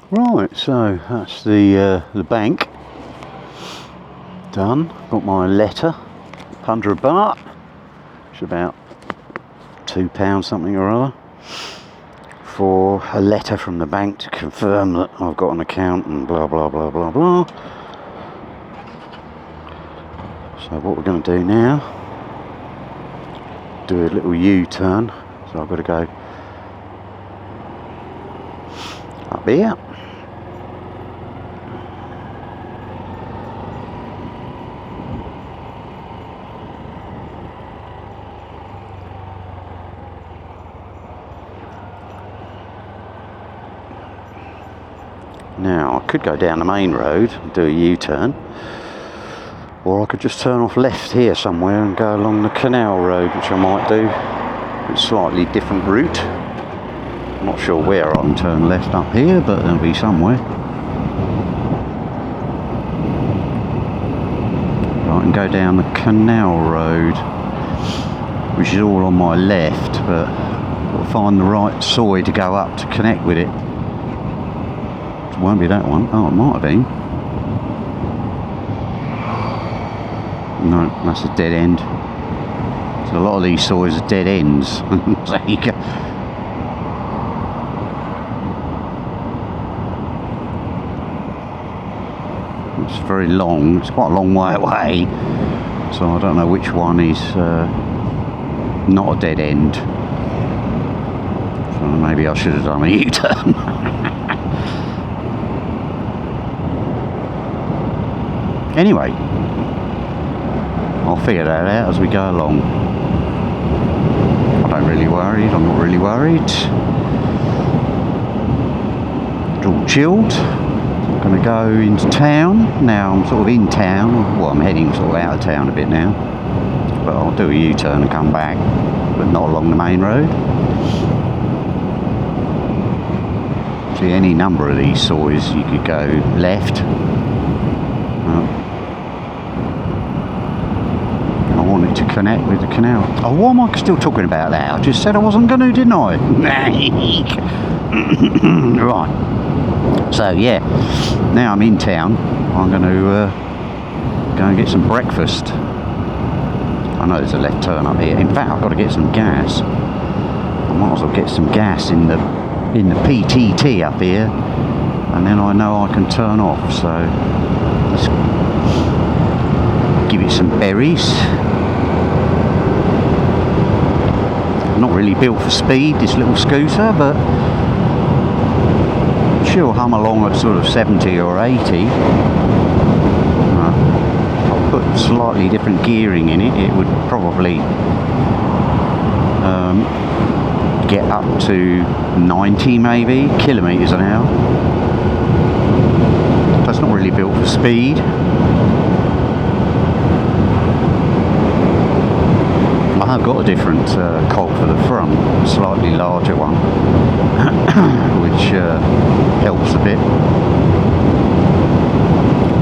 Right, so that's the bank done. Got my letter, 100 baht, which is about £2 something or other, for a letter from the bank to confirm that I've got an account and blah blah blah blah blah. So what we're going to do now, do a little U-turn. So I've got to go up here. Now I could go down the main road and do a U-turn, or I could just turn off left here somewhere and go along the canal road, which I might do. It's a slightly different route. I'm not sure where I can turn left up here, but there'll be somewhere. I can go down the canal road, which is all on my left, but I'll find the right soy to go up to connect with it. It won't be that one. Oh, it might have been. No, that's a dead end. So a lot of these soys are dead ends. There you go. It's very long. It's quite a long way away. So I don't know which one is not a dead end. So maybe I should have done a U-turn. Anyway, I'll figure that out as we go along. I don't really worried, I'm not really worried. It's all chilled. I'm going to go into town. Now I'm sort of in town, well I'm heading sort of out of town a bit now. But I'll do a U-turn and come back, but not along the main road. See, any number of these soys you could go left. I wanted to connect with the canal. Oh, why am I still talking about that? I just said I wasn't going to, didn't I? Right. So yeah, now I'm in town. I'm going to go and get some breakfast. I know there's a left turn up here. In fact, I've got to get some gas. I might as well get some gas in the PTT up here, and then I know I can turn off. So let's give it some berries. Not really built for speed, this little scooter, but she'll hum along at sort of 70 or 80. I'll put slightly different gearing in it. It would probably get up to 90 maybe kilometers an hour. That's not really built for speed. I've got a different cog for the front, a slightly larger one, which helps a bit.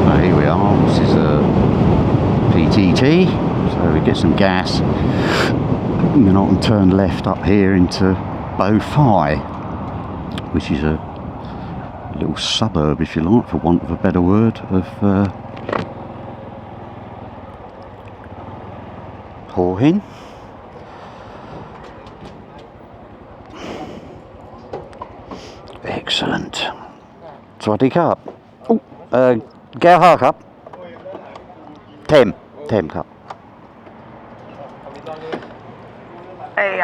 So here we are, this is a PTT, so we get some gas, and then I can turn left up here into Bo Phi, which is a little suburb, if you like, for want of a better word, of Hua Hin. Excellent. Swaddy cup. Oh, Gao Ha cup. Tem cup. Hey,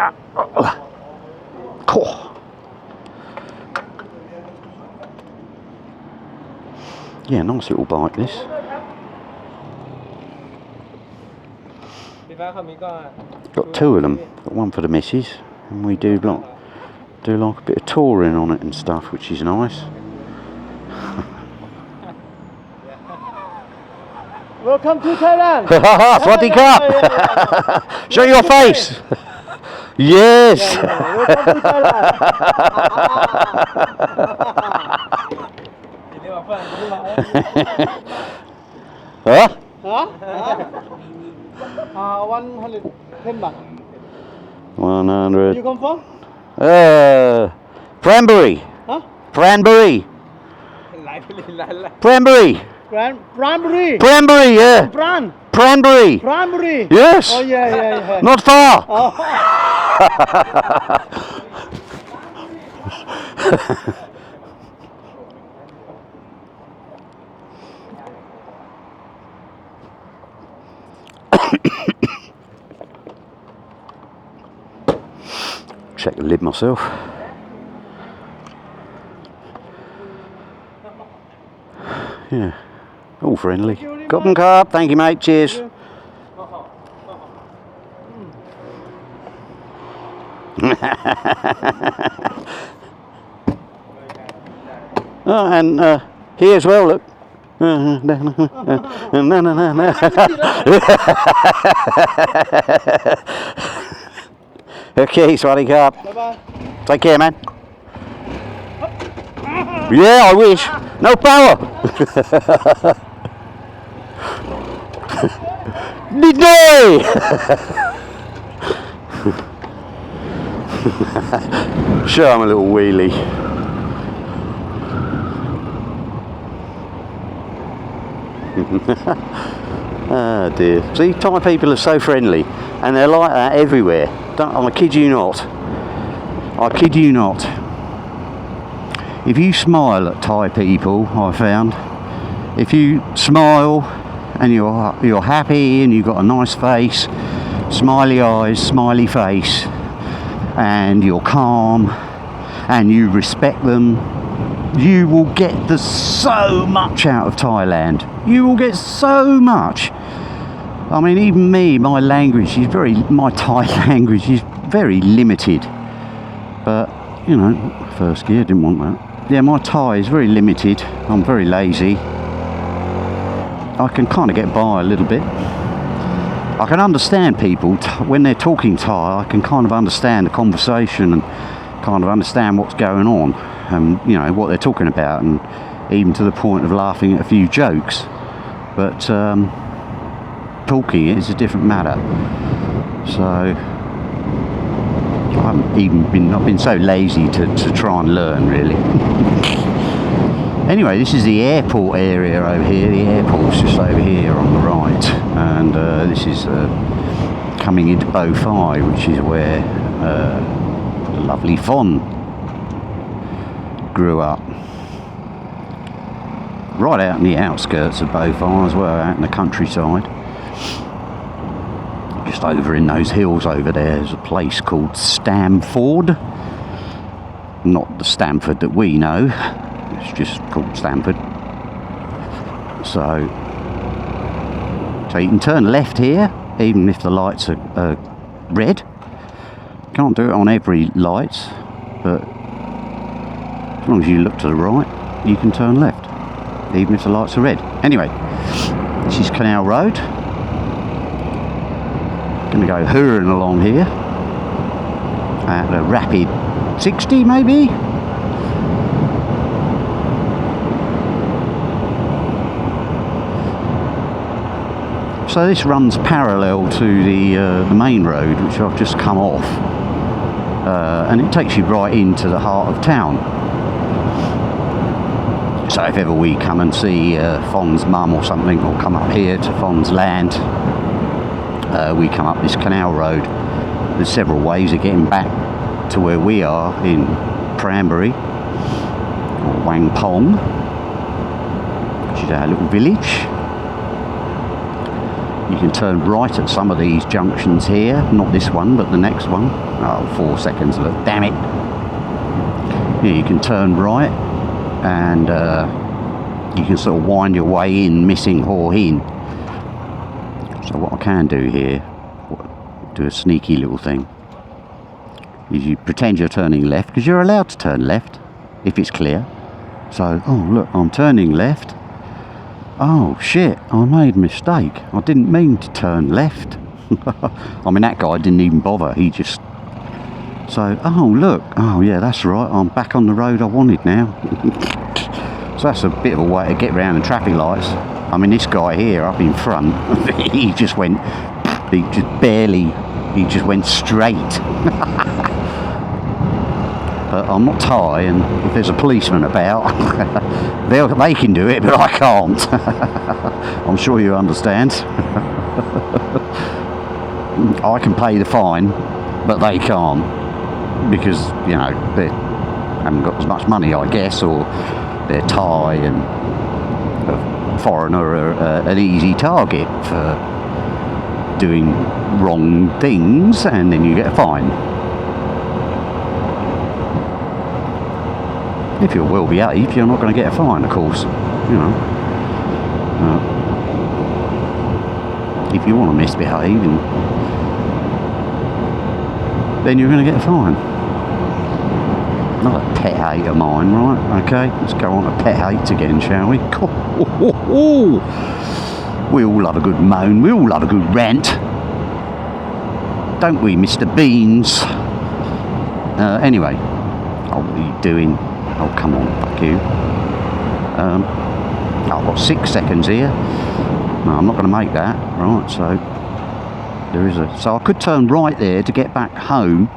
cool. Yeah, nice little bike this. Got two of them. Got one for the missus, and we do like a bit of touring on it and stuff, which is nice. Welcome to Thailand. Swaddy cup. Show your face. Yes. Welcome to Thailand. Huh? 110 baht. 100. You come from? Cranberry. Huh? Cranberry. Pranbury. Primary. Pranbury, yeah. Pran. Pranbury. Primary. Yes. Oh yeah. Not far. Oh. Check the lid myself. Yeah, all friendly. Cup and cup, thank you mate, cheers. Oh, and here as well, look. Okay, Swaddy Cup. Bye-bye. Take care, man. Yeah, I wish. No power. Midday. Show him a little wheelie. Oh dear. See, Thai people are so friendly, and they're like that everywhere. I kid you not. I kid you not. If you smile at Thai people, I found, if you smile and you're happy and you've got a nice face, smiley eyes, smiley face, and you're calm and you respect them, you will get so much out of Thailand. You will get so much. I mean, even me, my Thai language is very limited. But, you know, first gear, didn't want that. Yeah, my Thai is very limited. I'm very lazy. I can kind of get by a little bit. I can understand people when they're talking Thai. I can kind of understand the conversation and kind of understand what's going on and, you know, what they're talking about, and even to the point of laughing at a few jokes. But talking it is a different matter. So I've been so lazy to try and learn, really. Anyway, this is the airport area over here. The airport's just over here on the right, and this is coming into Bo Phai, which is where the lovely Fon grew up. Right out in the outskirts of Bo Phai as well, out in the countryside. Just over in those hills over there is a place called Stamford. Not the Stamford that we know, it's just called Stamford. So you can turn left here, even if the lights are red. Can't do it on every light, but as long as you look to the right, you can turn left, even if the lights are red. Anyway, this is Canal Road. Going to go hurrying along here at a rapid 60 maybe. So this runs parallel to the main road, which I've just come off, and it takes you right into the heart of town. So if ever we come and see Fon's mum or something, or come up here to Fon's land, we come up this canal road. There's several ways of getting back to where we are in Pranbury, or Wangpong, which is our little village. You can turn right at some of these junctions here, not this one, but the next one. Oh, 4 seconds, look, damn it. Yeah, you can turn right, and you can sort of wind your way in, missing Hua Hin. So what I can do here, do a sneaky little thing, is you pretend you're turning left, because you're allowed to turn left if it's clear. So, oh look, I'm turning left. Oh shit, I made a mistake. I didn't mean to turn left. I mean, that guy didn't even bother, he just... So, oh look, oh yeah, that's right, I'm back on the road I wanted now. So that's a bit of a way to get around the traffic lights. I mean, this guy here up in front, he just went straight. but I'm not Thai, and if there's a policeman about, they can do it, but I can't. I'm sure you understand. I can pay the fine, but they can't, because, you know, they haven't got as much money, I guess, or they're Thai, and a foreigner are an easy target for doing wrong things, and then you get a fine. If you're well behaved, you're not going to get a fine, of course, you know. If you want to misbehave, then you're going to get a fine. Not a pet hate of mine, right? Okay, let's go on to pet hates again, shall we? We all love a good moan, we all love a good rant. Don't we, Mr. Beans? Anyway, what are you doing? Oh, come on, fuck you. I've got 6 seconds here. No, I'm not going to make that. Right, so there is so I could turn right there to get back home.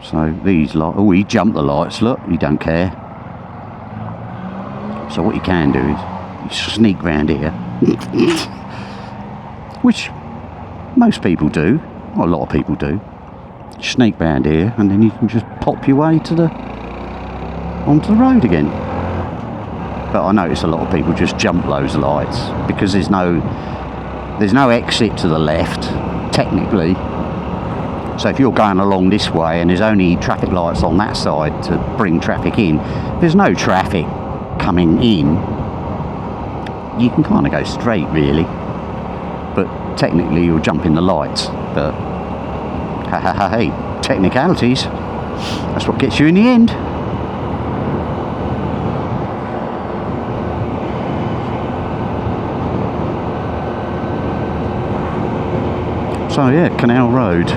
So these lights, oh, he jumped the lights, look, he don't care. So what you can do is you sneak round here, which most people do, or a lot of people do. Sneak round here, and then you can just pop your way to onto the road again. But I notice a lot of people just jump those lights because there's no exit to the left, technically. So if you're going along this way and there's only traffic lights on that side to bring traffic in, there's no traffic coming in, you can kind of go straight, really. But technically you're jumping the lights. But hey, technicalities, that's what gets you in the end. So yeah, Canal Road.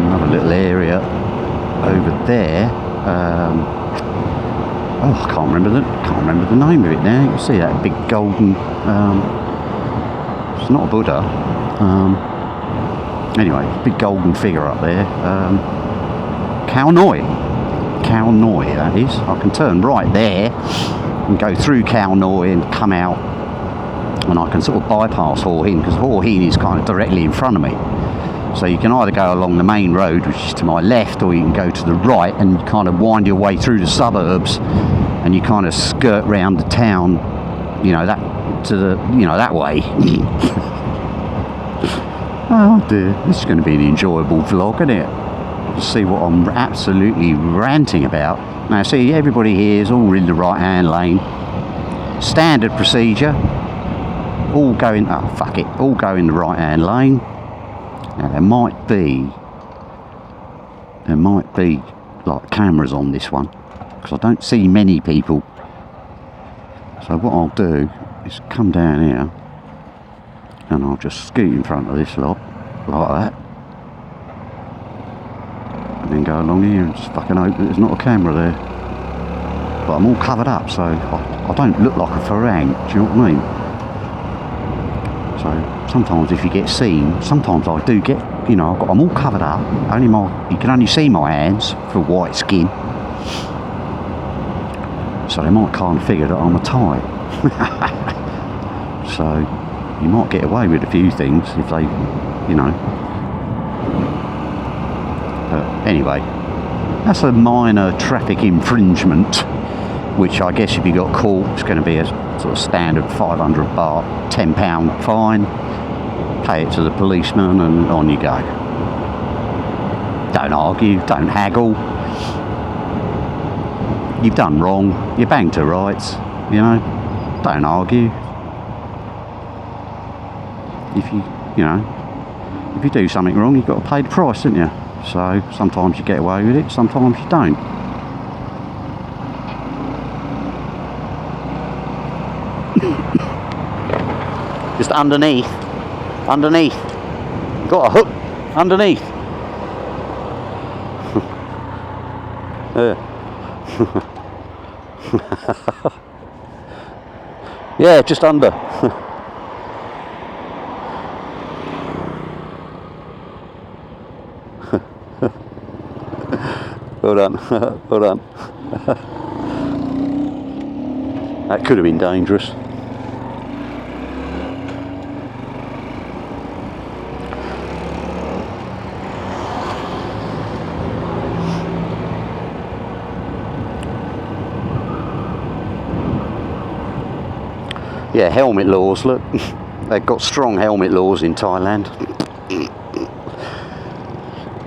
Another little area over there. Oh, I can't remember the name of it now. You can see that big golden. It's not a Buddha. Anyway, big golden figure up there. Khao Noi, that is. I can turn right there and go through Khao Noi and come out, and I can sort of bypass Hua Hin, because Hua Hin is kind of directly in front of me. So you can either go along the main road, which is to my left, or you can go to the right and kind of wind your way through the suburbs, and you kind of skirt round the town, you know, that way. Oh dear, this is going to be an enjoyable vlog, isn't it? See what I'm absolutely ranting about. Now see, everybody here is all in the right hand lane. Standard procedure. All go in, oh fuck it, all go in the right hand lane. Now there might be like cameras on this one, because I don't see many people. So what I'll do is come down here and I'll just scoot in front of this lot like that, and then go along here and just fucking hope that there's not a camera there. But I'm all covered up, so I don't look like a farang, do you know what I mean? So sometimes if you get seen, sometimes I do get, you know, I'm all covered up, you can only see my hands for white skin. So they might kind of figure that I'm a Thai. So you might get away with a few things if they, you know. But anyway, that's a minor traffic infringement, which I guess if you got caught, it's going to be a sort of standard 500 baht, £10 fine. Pay it to the policeman and on you go. Don't argue, don't haggle. You've done wrong, you're banged to rights, you know. Don't argue. If you do something wrong, you've got to pay the price, don't you? So sometimes you get away with it, sometimes you don't. Just underneath. Got a hook underneath. Yeah, just under. Well done, well done. That could have been dangerous. Yeah, helmet laws, look. They've got strong helmet laws in Thailand.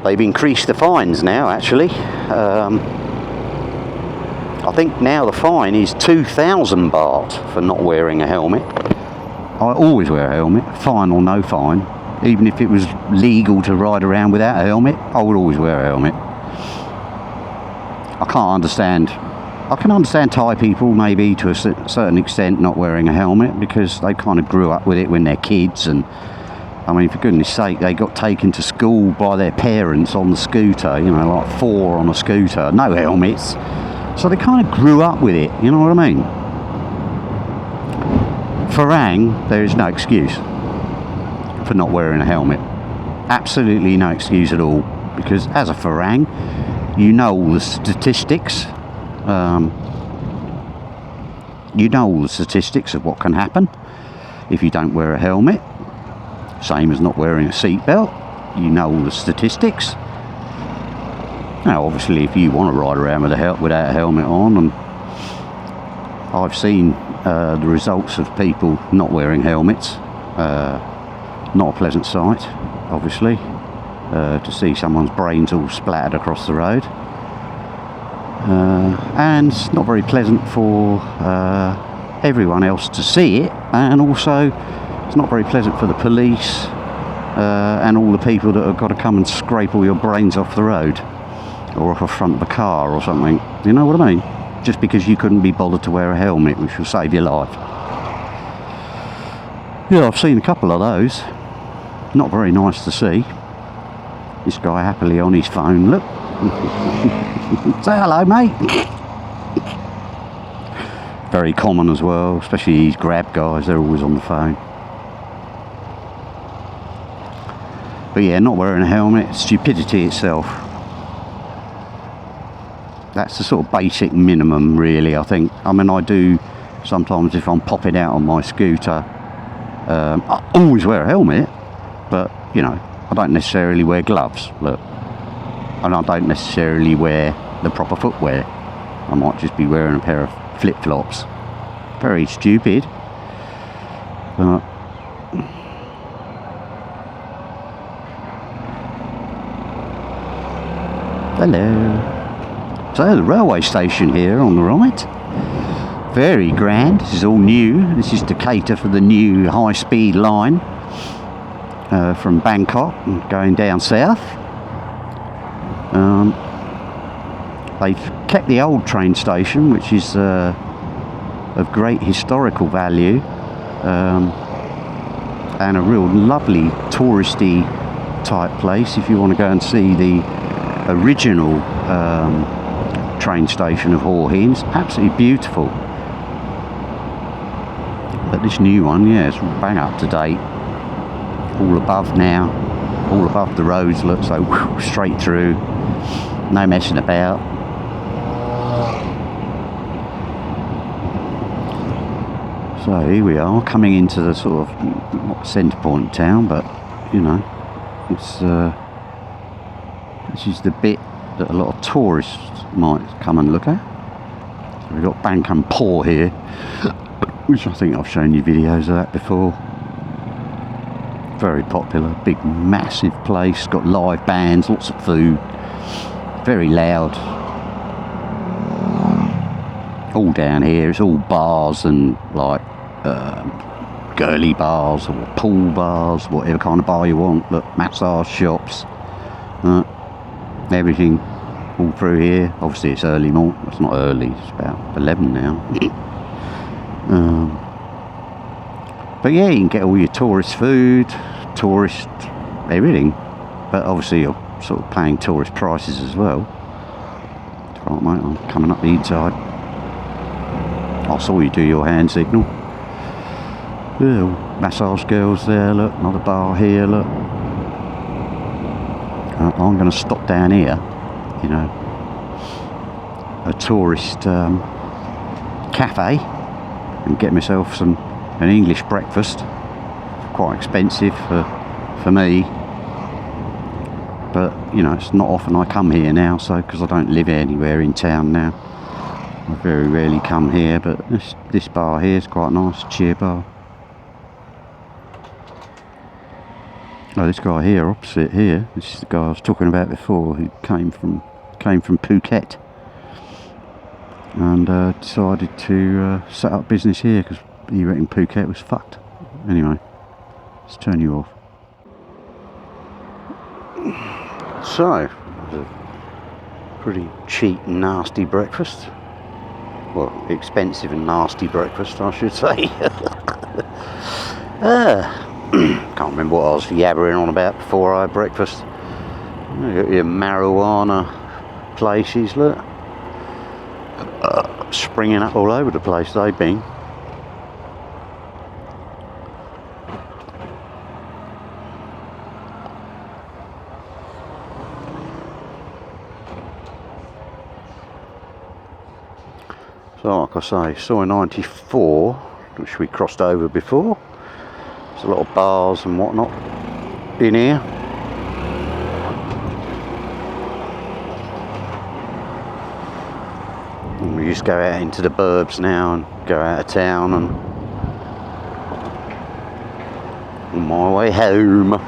They've increased the fines now, actually. I think now the fine is 2,000 baht for not wearing a helmet. I always wear a helmet, fine or no fine. Even if it was legal to ride around without a helmet, I would always wear a helmet. I can't understand. I can understand Thai people maybe to a certain extent not wearing a helmet because they kind of grew up with it when they're kids, and I mean, for goodness sake, they got taken to school by their parents on the scooter, you know, like 4 on a scooter, no helmets, so they kind of grew up with it, you know what I mean? Farang, there is no excuse for not wearing a helmet, absolutely no excuse at all, because as a Farang, you know all the statistics. You know all the statistics of what can happen if you don't wear a helmet. Same as not wearing a seatbelt. You know all the statistics. Now, obviously, if you want to ride around without a helmet on, and I've seen the results of people not wearing helmets. Not a pleasant sight, obviously, to see someone's brains all splattered across the road. And it's not very pleasant for everyone else to see it, and also it's not very pleasant for the police and all the people that have got to come and scrape all your brains off the road or off the front of a car or something, you know what I mean? Just because you couldn't be bothered to wear a helmet, which will save your life. Yeah, I've seen a couple of those. Not very nice to see. This guy happily on his phone, look. Say hello, mate. Very common as well, especially these Grab guys, they're always on the phone. But yeah, not wearing a helmet, stupidity itself. That's the sort of basic minimum, really, I think. I mean, I do sometimes, if I'm popping out on my scooter, I always wear a helmet, but, you know, I don't necessarily wear gloves, look. And I don't necessarily wear the proper footwear. I might just be wearing a pair of flip-flops. Very stupid. But hello. So the railway station here on the right. Very grand. This is all new. This is to cater for the new high-speed line from Bangkok going down south. They've kept the old train station, which is of great historical value, and a real lovely touristy type place if you want to go and see the original train station of Hua Hin. It's absolutely beautiful. But this new one, yeah, it's bang up to date. All above now, all above the roads, look, so whew, straight through, no messing about. So here we are, coming into the sort of, not centre point of town, but, you know, it's this is the bit that a lot of tourists might come and look at. So we've got Bangkok Port here, which I think I've shown you videos of that before. Very popular, big massive place, got live bands, lots of food, very loud. All down here, it's all bars and like girly bars or pool bars, whatever kind of bar you want. Look, massage shops, everything all through here. Obviously it's early morning, it's not early, it's about 11 now. But yeah, you can get all your tourist food, tourist everything, but obviously you're sort of paying tourist prices as well. Right, mate, I'm coming up the inside. I saw you do your hand signal. Yeah, massage girls there, look, another bar here, look. I'm going to stop down here, you know, a tourist cafe, and get myself an English breakfast. Quite expensive for me, but you know, it's not often I come here now, so because I don't live anywhere in town now, I very rarely come here. But this bar here is quite nice, cheer bar. Oh, this guy here opposite here, this is the guy I was talking about before, who came from Phuket and decided to set up business here because he reckoned Phuket was fucked. Anyway, let's turn you off. So, it was a pretty cheap and nasty breakfast. Well, expensive and nasty breakfast, I should say. Can't remember what I was yabbering on about before I had breakfast. You got your marijuana places, look. Springing up all over the place they've been. So, like I say, CT124, which we crossed over before. There's a lot of bars and whatnot in here. And we just go out into the burbs now and go out of town, and on my way home.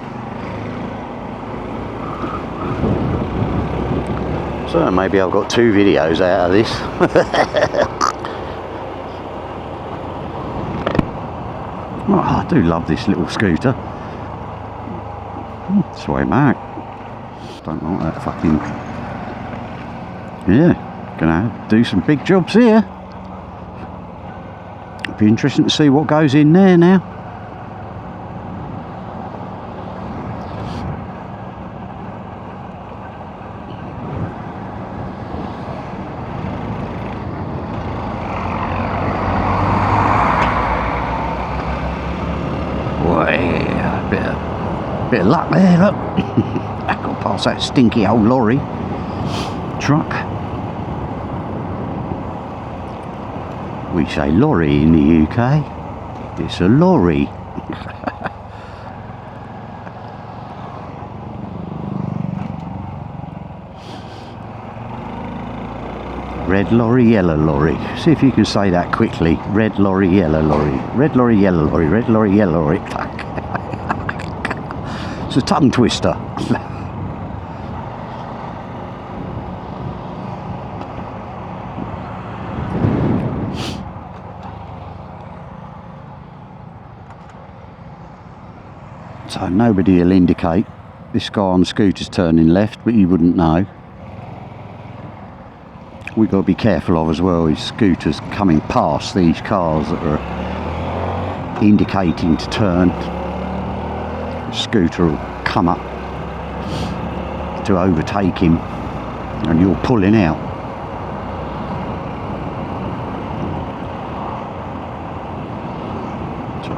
So maybe I've got 2 videos out of this. Oh, I do love this little scooter. Sweet Mac. Don't like that fucking... Yeah, gonna do some big jobs here. It'll be interesting to see what goes in there now. Bit of luck there, look. I got past that stinky old lorry truck. We say lorry in the UK. It's a lorry. Red lorry, yellow lorry. See if you can say that quickly. Red lorry, yellow lorry. Red lorry, yellow lorry. Red lorry, yellow lorry. Fuck. It's a tongue twister. So nobody will indicate. This guy on the scooter's turning left, but you wouldn't know. We've got to be careful of as well, these scooters coming past these cars that are indicating to turn. The scooter will come up to overtake him and you're pulling out. So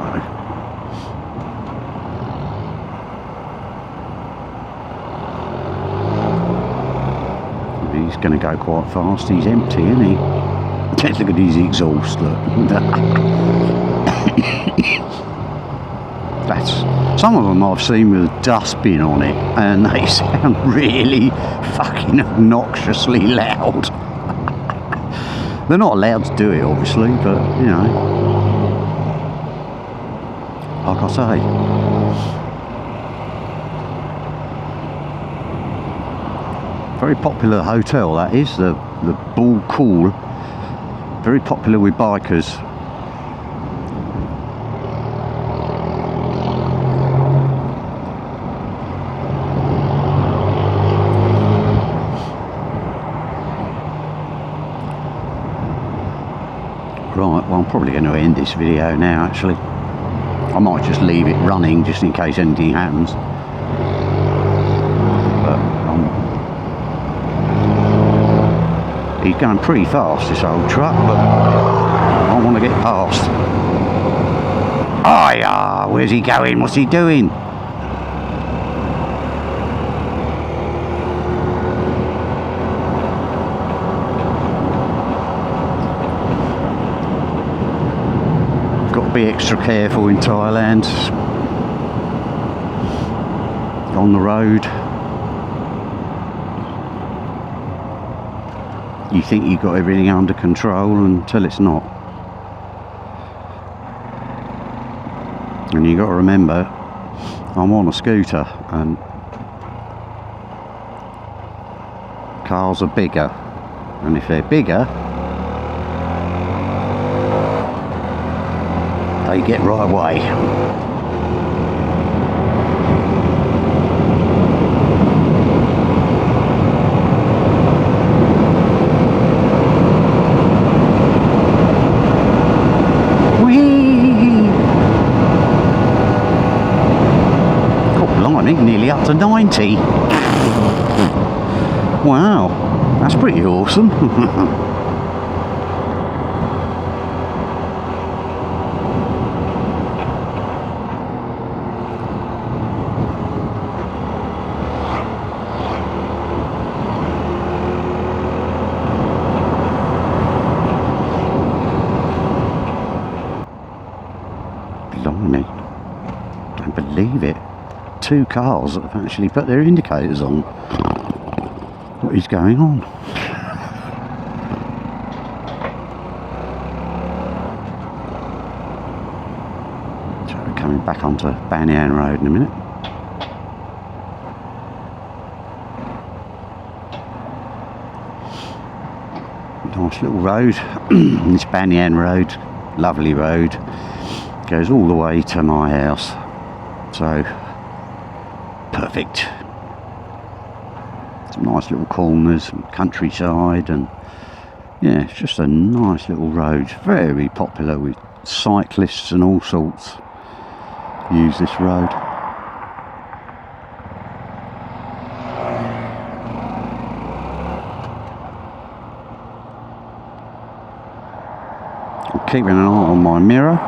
he's going to go quite fast. He's empty, isn't he? Look at his exhaust, look. That's, some of them I've seen with a dustbin on it, and they sound really fucking obnoxiously loud. They're not allowed to do it, obviously, but you know, like I say. Very popular hotel, that is, the Bull Cool. Very popular with bikers. Right, well I'm probably going to end this video now actually. I might just leave it running just in case anything happens. But he's going pretty fast, this old truck, but I want to get past. Oh yeah, where's he going? What's he doing? be extra careful in Thailand on the road. You think you've got everything under control until it's not. And you got to remember, I'm on a scooter and cars are bigger, and if they're bigger, they get right away. Nearly up to 90. Wow, that's pretty awesome. Blimey, don't believe it. 2 cars that have actually put their indicators on. What is going on? So we're coming back onto Banyan Road in a minute. Nice little road. This Banyan Road, lovely road, goes all the way to my house. So perfect. Some nice little corners, some countryside, and yeah, it's just a nice little road. Very popular with cyclists and all sorts. Use this road. I'm keeping an eye on my mirror.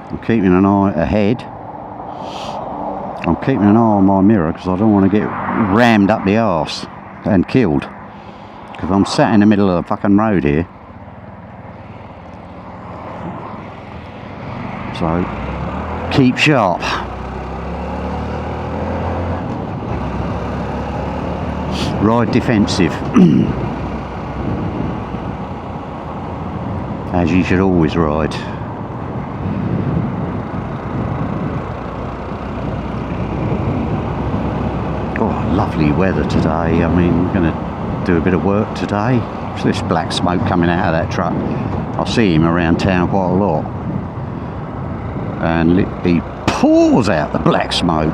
I'm keeping an eye ahead. I'm keeping an eye on my mirror because I don't want to get rammed up the arse and killed. Because I'm sat in the middle of the fucking road here. So, keep sharp. Ride defensive. As you should always ride. Lovely weather today. I mean, we're going to do a bit of work today. There's this black smoke coming out of that truck. I see him around town quite a lot. And he pours out the black smoke.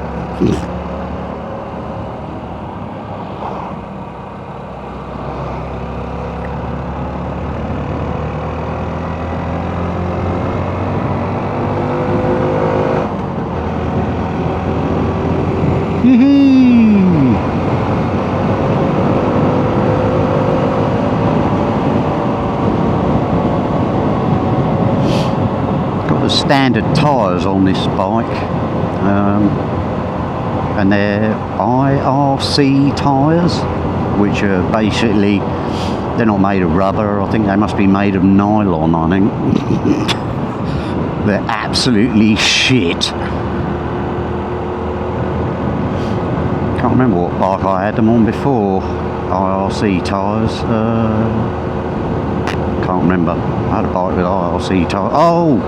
Standard tyres on this bike, and they're IRC tyres, which are basically, they're not made of rubber. I think they must be made of nylon. I think they're absolutely shit. Can't remember what bike I had them on before. IRC tyres. Can't remember. I had a bike with IRC tyres. Oh,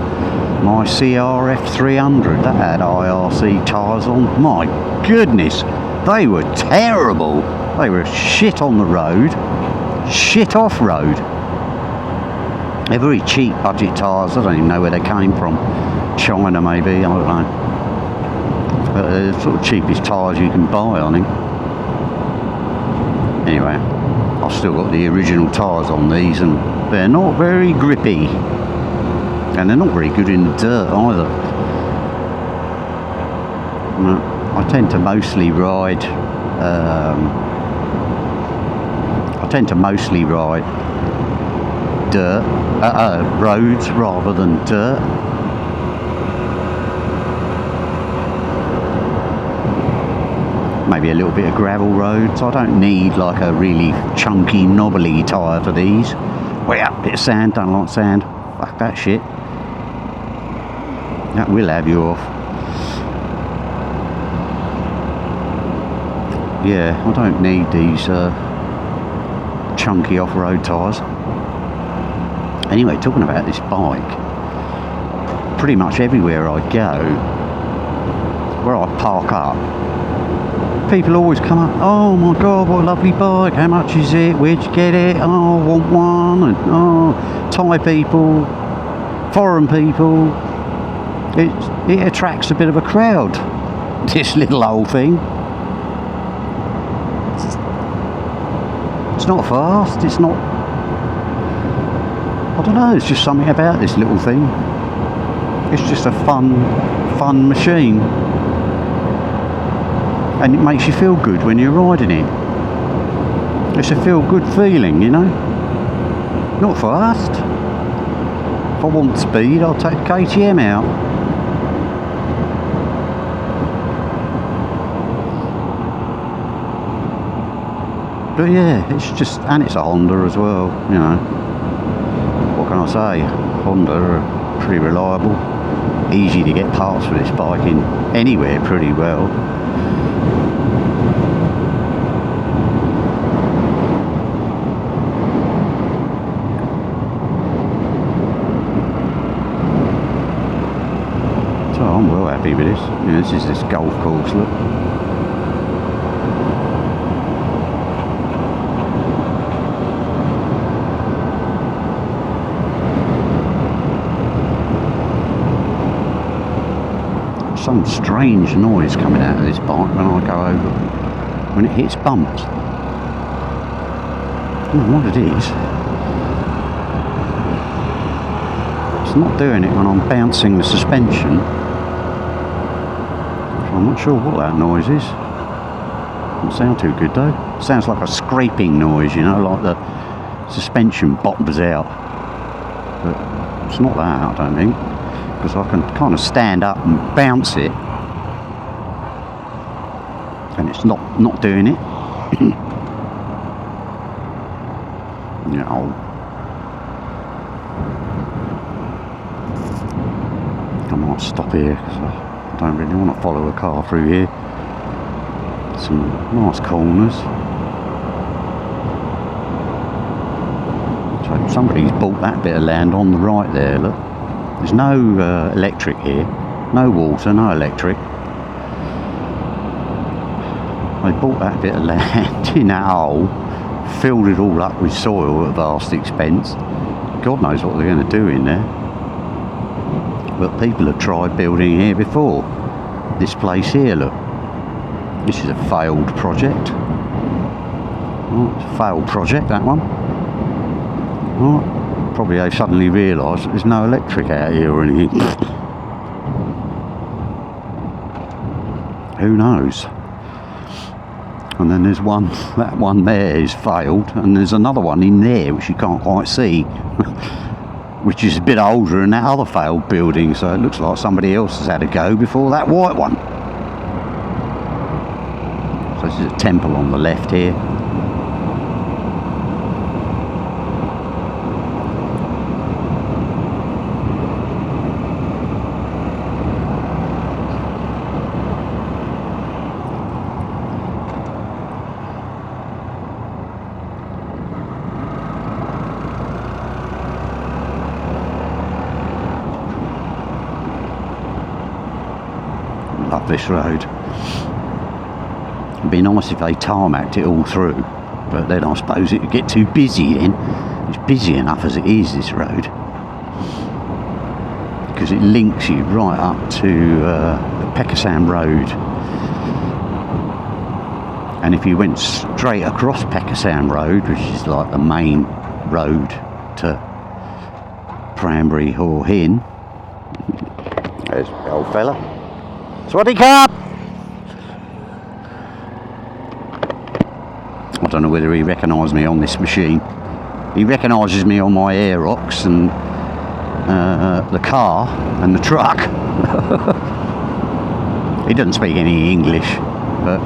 my CRF 300, that had IRC tyres on. My goodness, they were terrible. They were shit on the road, shit off road. They're very cheap budget tyres. I don't even know where they came from. China maybe, I don't know. But they're the sort of cheapest tyres you can buy, I think. Anyway, I've still got the original tyres on these, and they're not very grippy. And they're not very good in the dirt either. I tend to mostly ride dirt, roads rather than dirt. Maybe a little bit of gravel roads. I don't need like a really chunky, knobbly tyre for these. Well, yeah, bit of sand, don't like sand. Fuck that shit. That will have you off. Yeah, I don't need these chunky off-road tyres. Anyway, talking about this bike, pretty much everywhere I go, where I park up, people always come up, oh my god, what a lovely bike, how much is it, where'd you get it, oh, I want one, and oh, Thai people, foreign people, it attracts a bit of a crowd, this little old thing. It's not fast, it's not, I don't know, it's just something about this little thing. It's just a fun machine. And it makes you feel good when you're riding it. It's a feel-good feeling, you know. Not fast. If I want speed, I'll take the KTM out. But yeah, it's just, and it's a Honda as well, you know. What can I say? Honda are pretty reliable. Easy to get parts for this bike in anywhere pretty well. So I'm well happy with this. You know, this is this golf course, look. Some strange noise coming out of this bike when I go over, when it hits bumps. I don't know what it is. It's not doing it when I'm bouncing the suspension. So I'm not sure what that noise is. Doesn't sound too good though. It sounds like a scraping noise, you know, like the suspension bottoms out. But it's not that, I don't think. Because I can kind of stand up and bounce it, and it's not doing it. You know, I might stop here because I don't really want to follow a car through here. Some nice corners. So somebody's bought that bit of land on the right there, look. There's no electric here, no water, no electric. They bought that bit of land in that hole, filled it all up with soil at vast expense. God knows what they're going to do in there. But people have tried building here before. This place here, look. This is a failed project. Oh, it's a failed project, that one. Oh. Probably they suddenly realised that there's no electric out here or anything. Who knows? And then there's one, that one there is failed, and there's another one in there which you can't quite see, which is a bit older than that other failed building, so it looks like somebody else has had a go before that white one. So this is a temple on the left here. Love this road. It'd be nice if they tarmacked it all through, but then I suppose it would get too busy then. It's busy enough as it is, this road, because it links you right up to Pekasam Road, and if you went straight across Pekasam Road, which is like the main road to Prambury Hua Hin, there's the old fella. Swaddy Cup! I don't know whether he recognised me on this machine. He recognises me on my Aerox and the car and the truck. He doesn't speak any English, but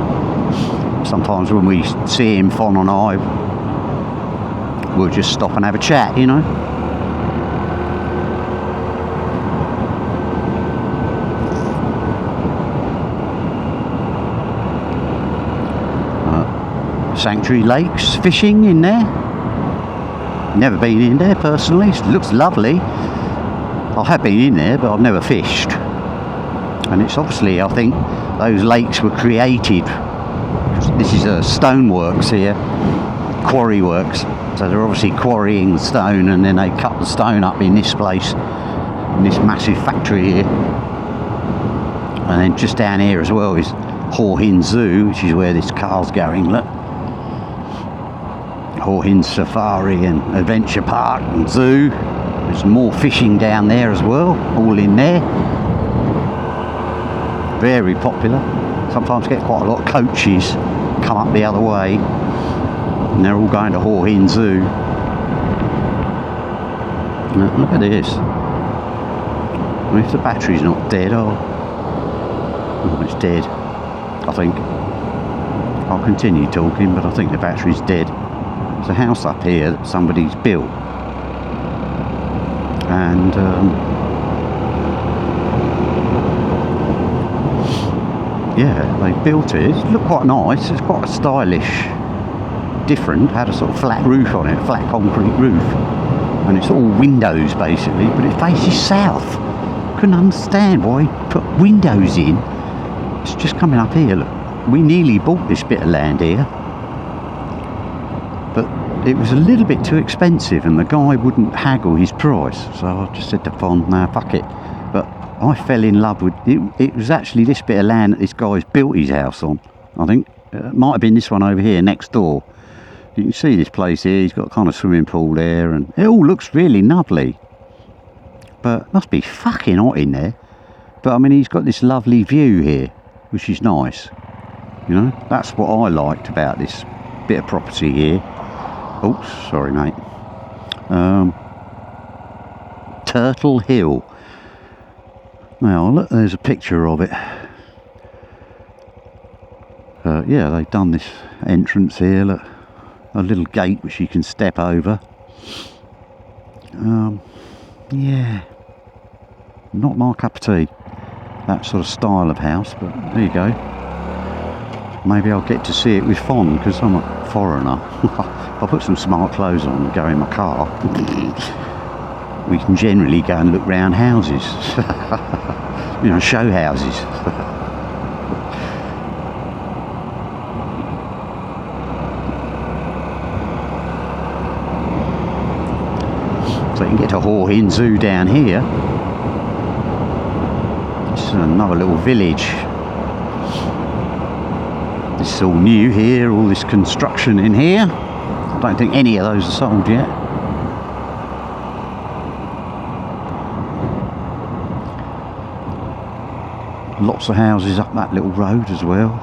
sometimes when we see him, Fon and I, we'll just stop and have a chat, you know. sanctuary lakes fishing in there. Never been in there personally. It looks lovely. I have been in there, but I've never fished. And it's obviously, I think, those lakes were created. This is a stoneworks here, quarry works. So they're obviously quarrying the stone, and then they cut the stone up in this place, in this massive factory here. And then just down here as well is Hua Hin Zoo, which is where this car's going. Look, Hua Hin Safari and Adventure Park and Zoo. There's more fishing down there as well, all in there. Very popular. Sometimes get quite a lot of coaches come up the other way, and they're all going to Hua Hin Zoo. Look at this. I mean, if the battery's not dead, oh, it's dead, I think. I'll continue talking, but I think the battery's dead. There's a house up here that somebody's built, and yeah, they built it. It looked quite nice. It's quite stylish, different. Had a sort of flat roof on it, a flat concrete roof, and it's all windows basically, but it faces south. Couldn't understand why he put windows in. It's just coming up here. Look, we nearly bought this bit of land here, but it was a little bit too expensive, and the guy wouldn't haggle his price. So I just said to Fon, "Nah, fuck it." But I fell in love with it. It was actually this bit of land that this guy's built his house on. I think it might have been this one over here next door. You can see this place here. He's got a kind of swimming pool there, and it all looks really lovely. But it must be fucking hot in there. But I mean, he's got this lovely view here, which is nice. You know, that's what I liked about this bit of property here. Oops, sorry mate. Turtle Hill. Now look, there's a picture of it. Yeah, they've done this entrance here. Look, a little gate which you can step over. Yeah, not my cup of tea, that sort of style of house, but there you go. Maybe I'll get to see it with Fon, because I'm a foreigner. I'll put some smart clothes on and go in my car. We can generally go and look round houses. You know, show houses. So you can get to Hua Hin Zoo down here. This is another little village. This is all new here, all this construction in here. I don't think any of those are sold yet. Lots of houses up that little road as well.